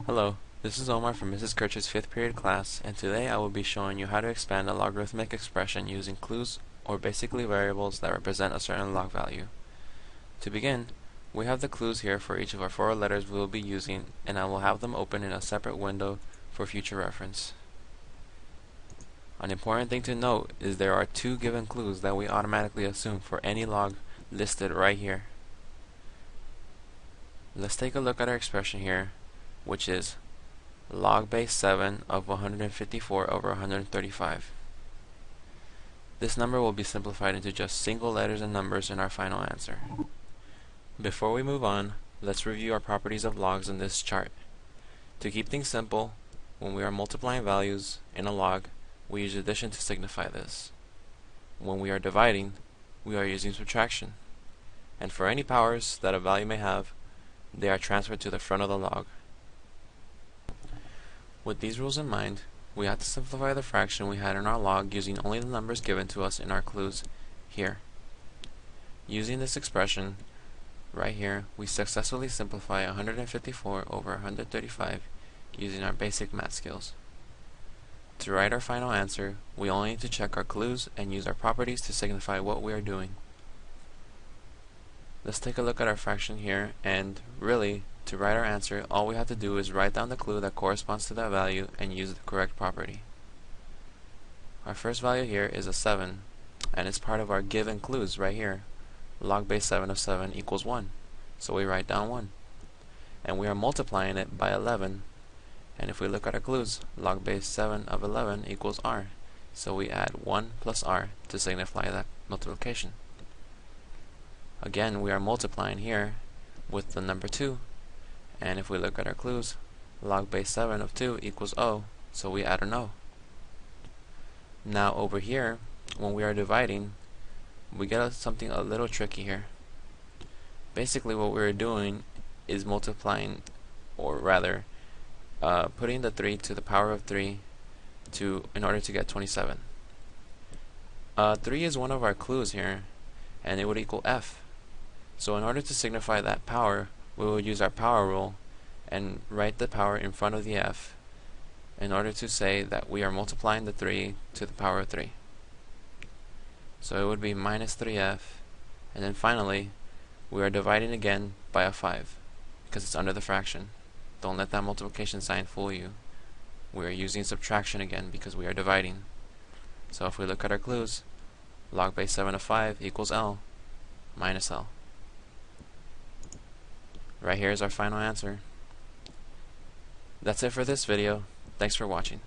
Hello, this is Omar from Mrs. Kirch's 5th period class, and today I will be showing you how to expand a logarithmic expression using clues or basically variables that represent a certain log value. To begin, we have the clues here for each of our 4 letters we will be using, and I will have them open in a separate window for future reference. An important thing to note is there are 2 given clues that we automatically assume for any log listed right here. Let's take a look at our expression here, which is log base 7 of 154 over 135. This number will be simplified into just single letters and numbers in our final answer. Before we move on, let's review our properties of logs in this chart. To keep things simple, when we are multiplying values in a log, we use addition to signify this. When we are dividing, we are using subtraction. And for any powers that a value may have, they are transferred to the front of the log. With these rules in mind, we have to simplify the fraction we had in our log using only the numbers given to us in our clues here. Using this expression right here, we successfully simplify 154 over 135 using our basic math skills. To write our final answer, we only need to check our clues and use our properties to signify what we are doing. Let's take a look at our fraction here, and really, to write our answer, all we have to do is write down the clue that corresponds to that value and use the correct property. Our first value here is a 7, and it's part of our given clues right here. Log base 7 of 7 equals 1, so we write down 1. And we are multiplying it by 11, and if we look at our clues, log base 7 of 11 equals r, so we add 1 plus r to signify that multiplication. Again, we are multiplying here with the number 2, and if we look at our clues, log base 7 of 2 equals o, so we add an o. Now over here, when we are dividing, we get something a little tricky here. Basically what we're doing is multiplying, or rather, putting the 3 to the power of 3 in order to get 27. 3 is one of our clues here, and it would equal f. So in order to signify that power, we will use our power rule and write the power in front of the f in order to say that we are multiplying the 3 to the power of 3. So it would be minus 3f, and then finally we are dividing again by a 5 because it's under the fraction. Don't let that multiplication sign fool you. We are using subtraction again because we are dividing. So if we look at our clues, log base 7 of 5 equals L minus L. Right here is our final answer. That's it for this video. Thanks for watching.